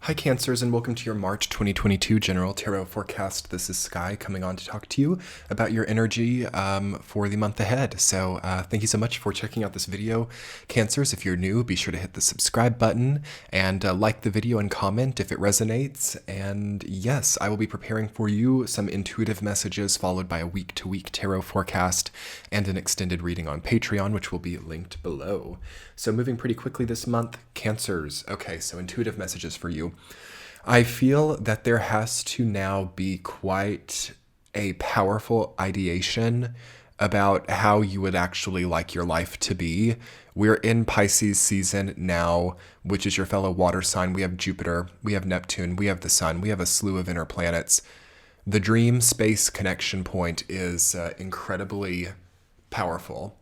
Hi Cancers, and welcome to your March 2022 General Tarot Forecast. This is Sky coming on to talk to you about your energy for the month ahead. So thank you so much for checking out this video. Cancers, if you're new, be sure to hit the subscribe button and like the video and comment if it resonates. And yes, I will be preparing for you some intuitive messages followed by a week-to-week tarot forecast and an extended reading on Patreon, which will be linked below. So moving pretty quickly this month, Cancers. Okay, so intuitive messages for you. I feel that there has to now be quite a powerful ideation about how you would actually like your life to be. We're in Pisces season now, which is your fellow water sign. We have Jupiter, we have Neptune, we have the sun, we have a slew of inner planets. The dream space connection point is incredibly powerful.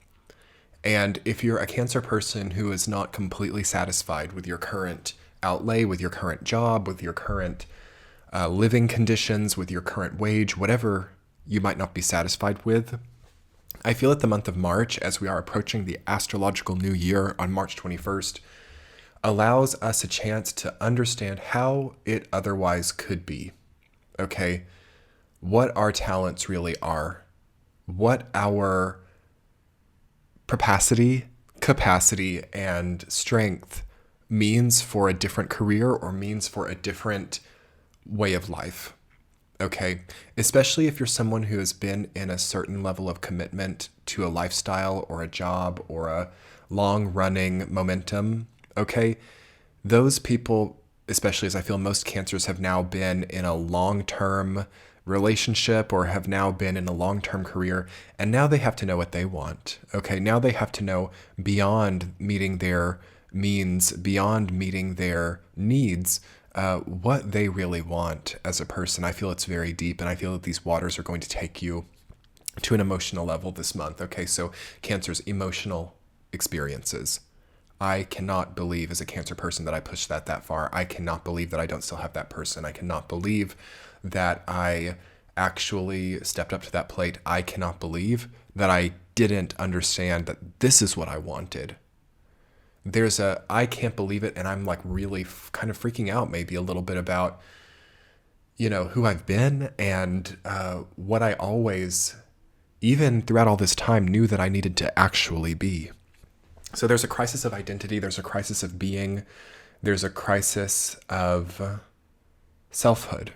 And if you're a Cancer person who is not completely satisfied with your current outlay, with your current job, with your current living conditions, with your current wage, whatever you might not be satisfied with, I feel that the month of March, as we are approaching the astrological new year on March 21st, allows us a chance to understand how it otherwise could be. Okay? What our talents really are. What our capacity, and strength means for a different career or means for a different way of life. Okay? Especially if you're someone who has been in a certain level of commitment to a lifestyle or a job or a long-running momentum. Okay? Those people, especially as I feel most Cancers have now been in a long-term relationship or have now been in a long-term career, and now they have to know what they want. Okay, now they have to know beyond meeting their means, beyond meeting their needs, what they really want as a person. I feel it's very deep, and I feel that these waters are going to take you to an emotional level this month. Okay, so Cancer's emotional experiences. I cannot believe as a Cancer person that I pushed that far. I cannot believe that I don't still have that person. I cannot believe that I actually stepped up to that plate. I cannot believe that I didn't understand that this is what I wanted. There's I can't believe it, and I'm like really kind of freaking out maybe a little bit about, who I've been and what I always, even throughout all this time, knew that I needed to actually be. So there's a crisis of identity, there's a crisis of being, there's a crisis of selfhood.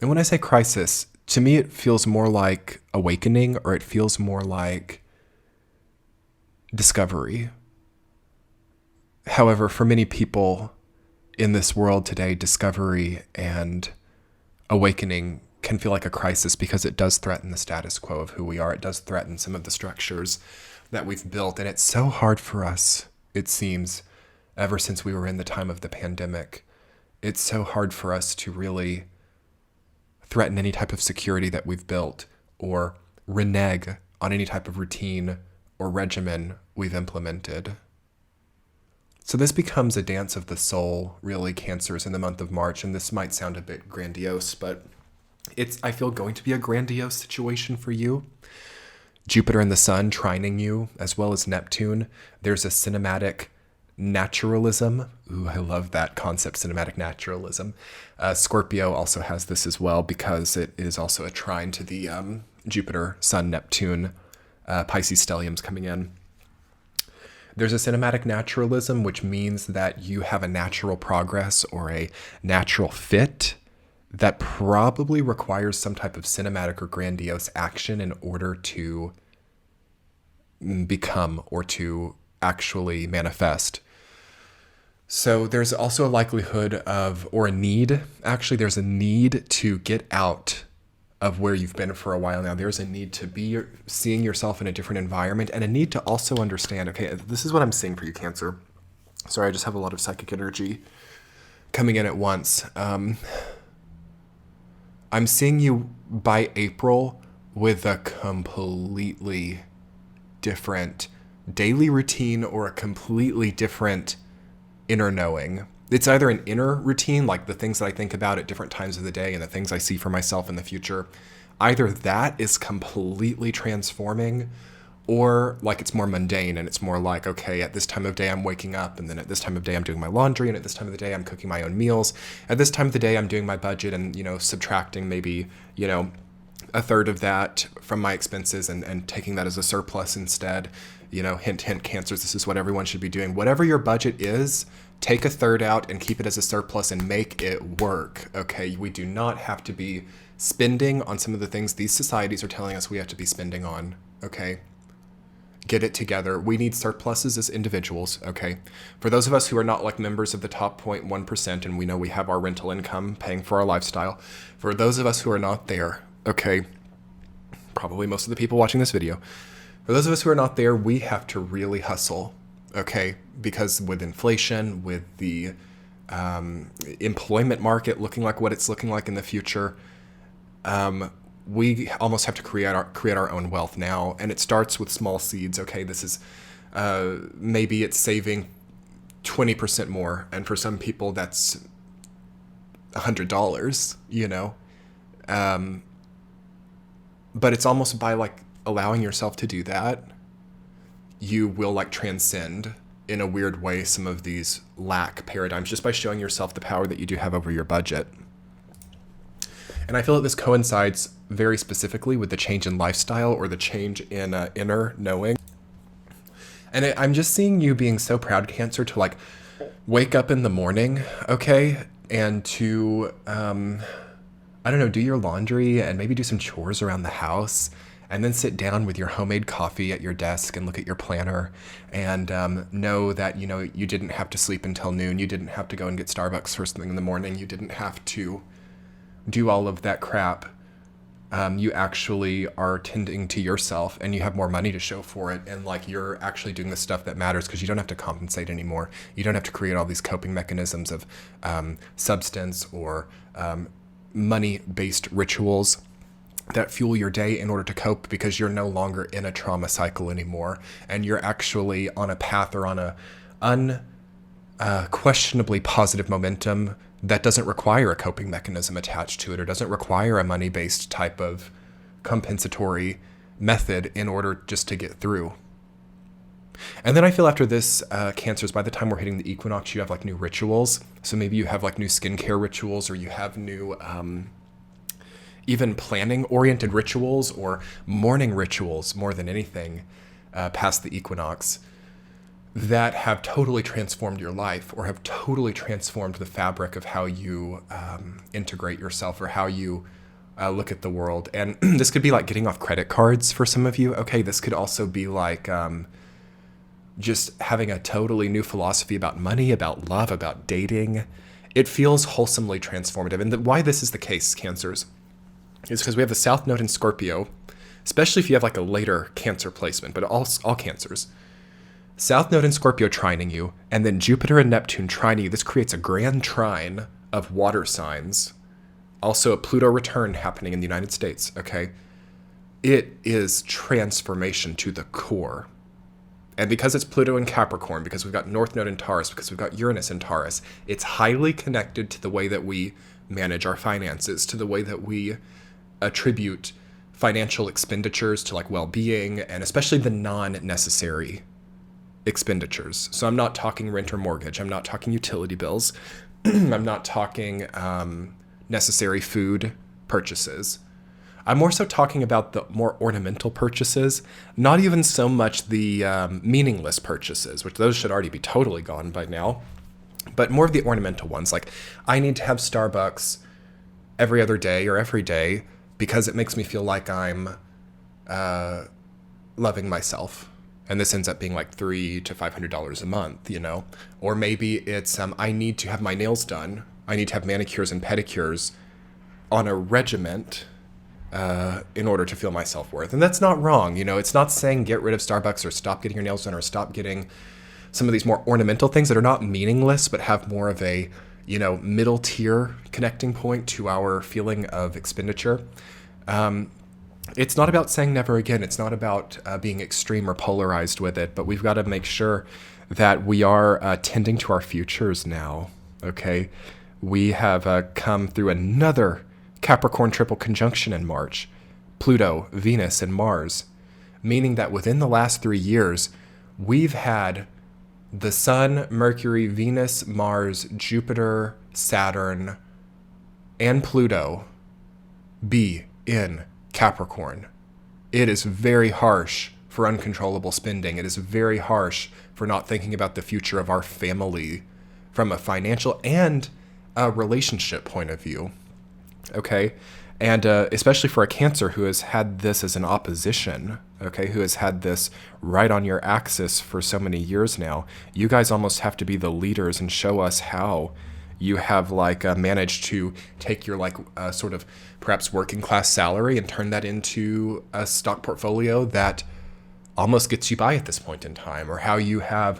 And when I say crisis, to me it feels more like awakening, or it feels more like discovery. However, for many people in this world today, discovery and awakening can feel like a crisis because it does threaten the status quo of who we are. It does threaten some of the structures that we've built. And it's so hard for us, it seems, ever since we were in the time of the pandemic. It's so hard for us to really threaten any type of security that we've built or renege on any type of routine or regimen we've implemented. So this becomes a dance of the soul, really, Cancers, in the month of March. And this might sound a bit grandiose, but it's, I feel, going to be a grandiose situation for you. Jupiter and the sun trining you, as well as Neptune. There's a cinematic naturalism. Ooh, I love that concept, cinematic naturalism. Scorpio also has this as well because it is also a trine to the Jupiter, Sun, Neptune, Pisces stelliums coming in. There's a cinematic naturalism, which means that you have a natural progress or a natural fit that probably requires some type of cinematic or grandiose action in order to become or to actually manifest. So there's also a likelihood of, or a need, actually there's a need to get out of where you've been for a while now. There's a need to be seeing yourself in a different environment, and a need to also understand, okay, this is what I'm seeing for you, Cancer. Sorry, I just have a lot of psychic energy coming in at once. I'm seeing you by April with a completely different daily routine or a completely different inner knowing. It's either an inner routine, like the things that I think about at different times of the day and the things I see for myself in the future. Either that is completely transforming, Or like it's more mundane and it's more like, okay, at this time of day I'm waking up, and then at this time of day I'm doing my laundry, and at this time of the day I'm cooking my own meals. At this time of the day I'm doing my budget and, subtracting maybe, a third of that from my expenses and taking that as a surplus instead. Hint, hint, Cancers, this is what everyone should be doing. Whatever your budget is, take a third out and keep it as a surplus and make it work, okay? We do not have to be spending on some of the things these societies are telling us we have to be spending on, okay? Get it together. We need surpluses as individuals, okay? For those of us who are not like members of the top 0.1%, and we know we have our rental income paying for our lifestyle, for those of us who are not there, okay, probably most of the people watching this video, for those of us who are not there, we have to really hustle, okay? Because with inflation, with the employment market looking like what it's looking like in the future, we almost have to create our own wealth now, and it starts with small seeds. Okay, this is maybe it's saving 20% more, and for some people that's $100. But it's almost by like allowing yourself to do that, you will like transcend in a weird way some of these lack paradigms just by showing yourself the power that you do have over your budget. And I feel that this coincides very specifically with the change in lifestyle or the change in inner knowing. And I'm just seeing you being so proud, Cancer, to like wake up in the morning, okay, and to, I don't know, do your laundry and maybe do some chores around the house, and then sit down with your homemade coffee at your desk and look at your planner and know that, you didn't have to sleep until noon. You didn't have to go and get Starbucks first thing in the morning. You didn't have to do all of that crap. You actually are tending to yourself, and you have more money to show for it, and like you're actually doing the stuff that matters because you don't have to compensate anymore. You don't have to create all these coping mechanisms of substance or money-based rituals that fuel your day in order to cope, because you're no longer in a trauma cycle anymore, and you're actually on a path or on a unquestionably positive momentum that doesn't require a coping mechanism attached to it, or doesn't require a money-based type of compensatory method in order just to get through. And then I feel after this, Cancers, by the time we're hitting the equinox, you have like new rituals. So maybe you have like new skincare rituals, or you have new even planning-oriented rituals or morning rituals more than anything past the equinox that have totally transformed your life, or have totally transformed the fabric of how you integrate yourself, or how you look at the world. And this could be like getting off credit cards for some of you. Okay, this could also be like just having a totally new philosophy about money, about love, about dating. It feels wholesomely transformative. And why this is the case, Cancers, is because we have the South Node in Scorpio, especially if you have like a later Cancer placement, but all Cancers. South Node in Scorpio trining you, and then Jupiter and Neptune trining you. This creates a grand trine of water signs. Also a Pluto return happening in the United States, okay? It is transformation to the core. And because it's Pluto in Capricorn, because we've got North Node in Taurus, because we've got Uranus in Taurus, it's highly connected to the way that we manage our finances, to the way that we attribute financial expenditures to like well-being, and especially the non-necessary expenditures. So I'm not talking rent or mortgage. I'm not talking utility bills. I'm not talking necessary food purchases. I'm more so talking about the more ornamental purchases, not even so much the meaningless purchases, which those should already be totally gone by now, but more of the ornamental ones. Like, I need to have Starbucks every other day or every day because it makes me feel like I'm loving myself. And this ends up being like $300 to $500 a month, Or maybe it's I need to have my nails done. I need to have manicures and pedicures on a regiment in order to feel my self-worth. And that's not wrong. It's not saying get rid of Starbucks or stop getting your nails done or stop getting some of these more ornamental things that are not meaningless but have more of a, middle tier connecting point to our feeling of expenditure. It's not about saying never again. It's not about being extreme or polarized with it, but we've got to make sure that we are tending to our futures now, okay? We have come through another Capricorn triple conjunction in March. Pluto, Venus, and Mars. meaning that within the last 3 years, we've had the Sun, Mercury, Venus, Mars, Jupiter, Saturn, and Pluto be in Capricorn. It is very harsh for uncontrollable spending. It is very harsh for not thinking about the future of our family from a financial and a relationship point of view. Okay? And especially for a Cancer who has had this as an opposition, okay, who has had this right on your axis for so many years now, you guys almost have to be the leaders and show us how you have managed to take your sort of perhaps working class salary and turn that into a stock portfolio that almost gets you by at this point in time, or how you have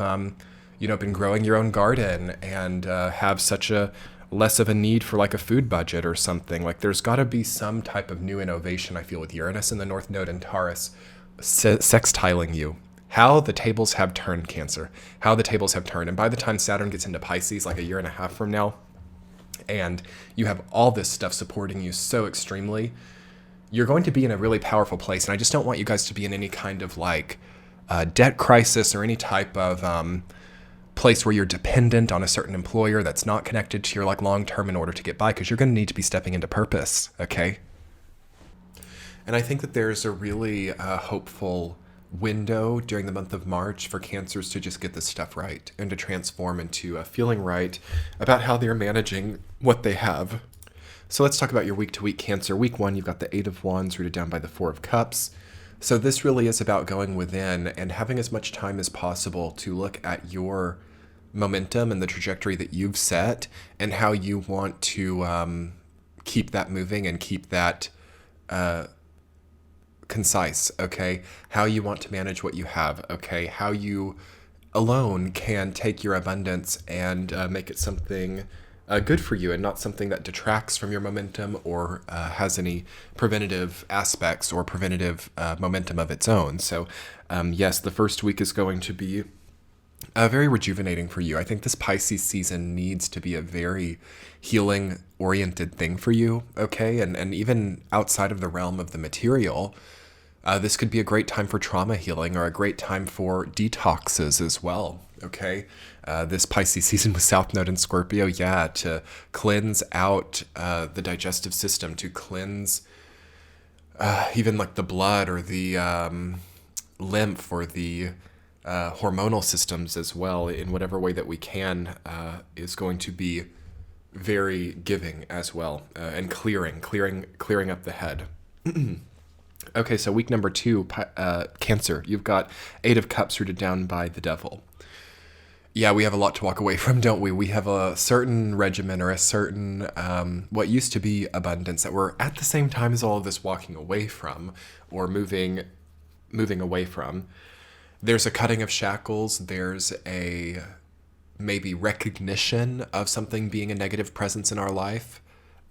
been growing your own garden and have such a less of a need for a food budget or something. There's got to be some type of new innovation, I feel, with Uranus in the North Node and Taurus sextiling you. How the tables have turned, Cancer. How the tables have turned. And by the time Saturn gets into Pisces, a year and a half from now, and you have all this stuff supporting you so extremely, you're going to be in a really powerful place. And I just don't want you guys to be in any kind of debt crisis or any type of place where you're dependent on a certain employer that's not connected to your long term in order to get by, because you're going to need to be stepping into purpose, okay? And I think that there's a really hopeful window during the month of March for Cancers to just get this stuff right and to transform into feeling right about how they're managing what they have. So let's talk about your week-to-week Cancer. Week 1, you've got the 8 of Wands rooted down by the 4 of Cups. So this really is about going within and having as much time as possible to look at your momentum and the trajectory that you've set and how you want to keep that moving and keep that concise, okay? How you want to manage what you have, okay? How you alone can take your abundance and make it something good for you and not something that detracts from your momentum or has any preventative aspects or preventative momentum of its own. So yes, the first week is going to be very rejuvenating for you. I think this Pisces season needs to be a very healing oriented thing for you, okay? And even outside of the realm of the material, this could be a great time for trauma healing or a great time for detoxes as well, okay? This Pisces season with South Node in Scorpio, to cleanse out the digestive system, to cleanse even the blood or the lymph or the hormonal systems as well in whatever way that we can is going to be very giving as well, and clearing up the head. Okay, so week number 2, Cancer, you've got 8 of Cups rooted down by the Devil. Yeah, we have a lot to walk away from, don't we? We have a certain regimen or a certain what used to be abundance that we're at the same time as all of this walking away from or moving away from. There's a cutting of shackles. There's a maybe recognition of something being a negative presence in our life.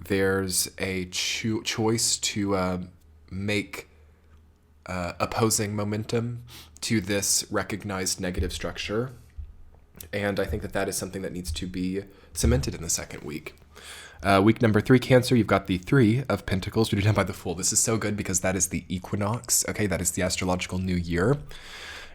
There's a choice to make opposing momentum to this recognized negative structure. And I think that is something that needs to be cemented in the second week. Week number 3, Cancer, you've got the 3 of Pentacles rooted down by the Fool. This is so good because that is the equinox. Okay, that is the astrological new year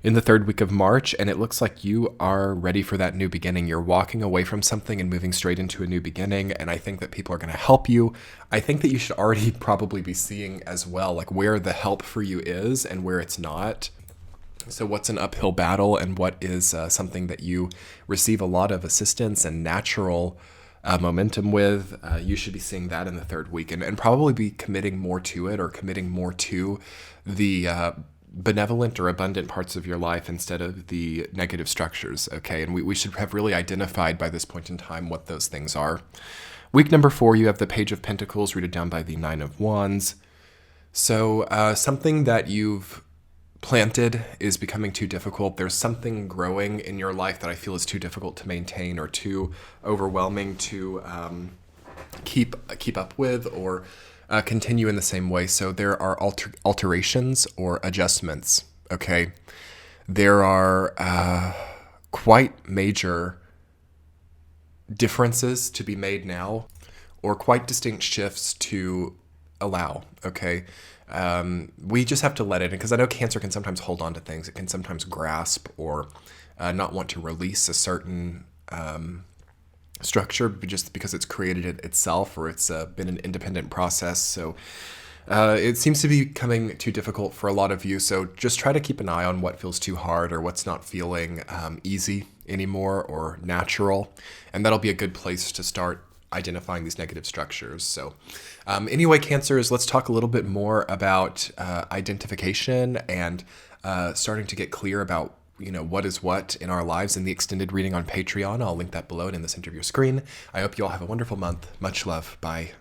in the 3rd week of March, and it looks like you are ready for that new beginning. You're walking away from something and moving straight into a new beginning, and I think that people are going to help you. I think that you should already probably be seeing as well, where the help for you is and where it's not. So what's an uphill battle and what is something that you receive a lot of assistance and natural momentum with, you should be seeing that in the 3rd week and probably be committing more to it or committing more to the benevolent or abundant parts of your life instead of the negative structures, okay? And we should have really identified by this point in time what those things are. Week number 4, you have the Page of Pentacles rooted down by the 9 of Wands. So something that you've planted is becoming too difficult. There's something growing in your life that I feel is too difficult to maintain or too overwhelming to keep up with or continue in the same way. So there are alterations or adjustments, okay? There are quite major differences to be made now or quite distinct shifts to allow, okay? We just have to let it in, because I know Cancer can sometimes hold on to things. It can sometimes grasp or not want to release a certain structure just because it's created it itself, or it's been an independent process. So it seems to be becoming too difficult for a lot of you. So just try to keep an eye on what feels too hard or what's not feeling easy anymore or natural. And that'll be a good place to start identifying these negative structures. So anyway, Cancers, let's talk a little bit more about identification and starting to get clear about what is what in our lives in the extended reading on Patreon. I'll link that below and in the center of your screen. I hope you all have a wonderful month. Much love. Bye.